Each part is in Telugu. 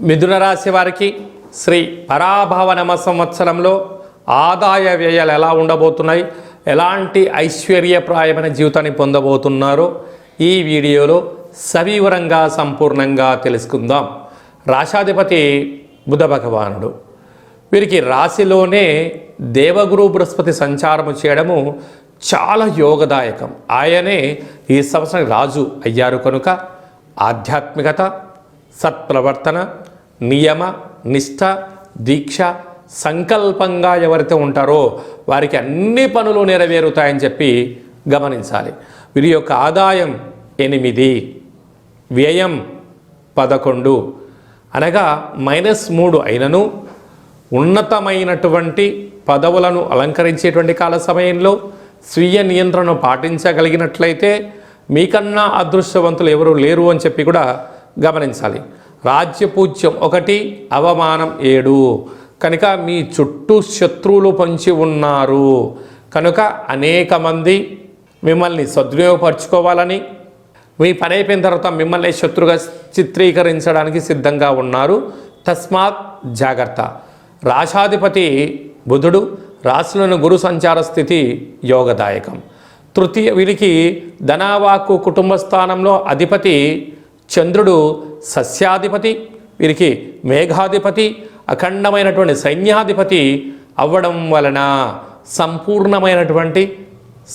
మిథున రాశి వారికి శ్రీ పరాభవ నమ సంవత్సరంలో ఆదాయ వ్యయాలు ఎలా ఉండబోతున్నాయి, ఎలాంటి ఐశ్వర్యప్రాయమైన జీవితాన్ని పొందబోతున్నారో ఈ వీడియోలో సవివరంగా సంపూర్ణంగా తెలుసుకుందాం. రాశాధిపతి బుధ భగవానుడు. వీరికి రాశిలోనే దేవగురు బృహస్పతి సంచారము చేయడము చాలా యోగదాయకం. ఆయనే ఈ సంవత్సరం రాజు అయ్యారు కనుక ఆధ్యాత్మికత, సత్ప్రవర్తన, నియమ నిష్ఠ, దీక్ష, సంకల్పంగా ఎవరైతే ఉంటారో వారికి అన్ని పనులు నెరవేరుతాయని చెప్పి గమనించాలి. వీరి యొక్క ఆదాయం 8, వ్యయం 11 అనగా -3 అయినను ఉన్నతమైనటువంటి పదవులను అలంకరించేటువంటి కాల సమయంలో స్వీయ నియంత్రణను పాటించగలిగినట్లయితే మీకన్నా అదృష్టవంతులు ఎవరు లేరు అని చెప్పి కూడా గమనించాలి. రాజ్యపూజ్యం 1, అవమానం 7 కనుక మీ చుట్టూ శత్రువులు పొంచి ఉన్నారు కనుక అనేక మంది మిమ్మల్ని సద్వినియోగపరచుకోవాలని, మీ పని అయిపోయిన తర్వాత మిమ్మల్ని శత్రుగా చిత్రీకరించడానికి సిద్ధంగా ఉన్నారు. తస్మాత్ జాగ్రత్త. రాశాధిపతి బుధుడు, రాశిలోని గురు సంచార స్థితి యోగదాయకం. తృతీయ వీరికి ధనవాక్కు కుటుంబ స్థానంలో అధిపతి చంద్రుడు సస్యాధిపతి, వీరికి మేఘాధిపతి, అఖండమైనటువంటి సైన్యాధిపతి అవ్వడం వలన సంపూర్ణమైనటువంటి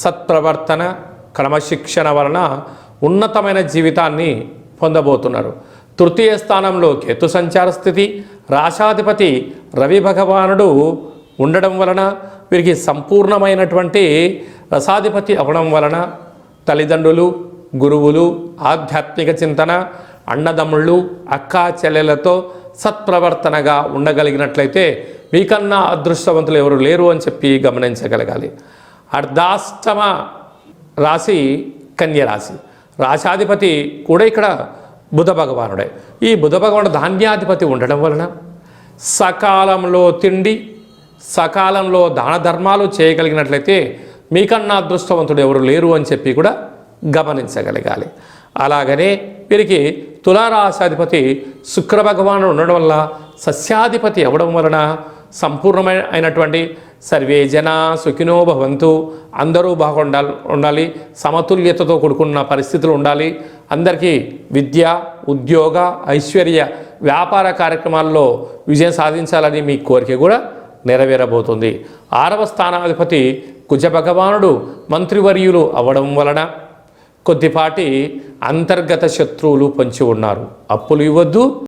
సత్ప్రవర్తన, క్రమశిక్షణ వలన ఉన్నతమైన జీవితాన్ని పొందబోతున్నారు. తృతీయ స్థానంలో కేతు సంచార స్థితి, రాశాధిపతి రవి భగవానుడు ఉండడం వలన వీరికి సంపూర్ణమైనటువంటి రసాధిపతి అవ్వడం వలన తల్లిదండ్రులు, గురువులు, ఆధ్యాత్మిక చింతన, అన్నదమ్ముళ్ళు, అక్కా చెల్లెలతో సత్ప్రవర్తనగా ఉండగలిగినట్లయితే మీకన్నా అదృష్టవంతులు ఎవరు లేరు అని చెప్పి గమనించగలగాలి. అర్ధాష్టమ రాశి కన్యరాశి. రాశాధిపతి కూడా ఇక్కడ బుధ భగవానుడే. ఈ బుధ భగవానుడు ధాన్యాధిపతి ఉండడం వలన సకాలంలో తిండి, సకాలంలో దాన ధర్మాలు చేయగలిగినట్లయితే మీకన్నా అదృష్టవంతుడు ఎవరు లేరు అని చెప్పి కూడా గమనించగలగాలి. అలాగనే వీరికి తులారాశాధిపతి శుక్ర భగవానుడు ఉండడం వల్ల సస్యాధిపతి అవ్వడం వలన సంపూర్ణమైనటువంటి సర్వే జన సుఖినో భవంతు, అందరూ ఉండాలి, సమతుల్యతతో కూడుకున్న పరిస్థితులు ఉండాలి, అందరికీ విద్య, ఉద్యోగ, ఐశ్వర్య, వ్యాపార కార్యక్రమాల్లో విజయం సాధించాలని మీ కోరిక కూడా నెరవేరబోతుంది. 6వ స్థానాధిపతి కుజ భగవానుడు మంత్రివర్యులు అవ్వడం వలన కొద్దిపాటి అంతర్గత శత్రువులు పొంచి ఉన్నారు. అప్పులు ఇవ్వద్దు,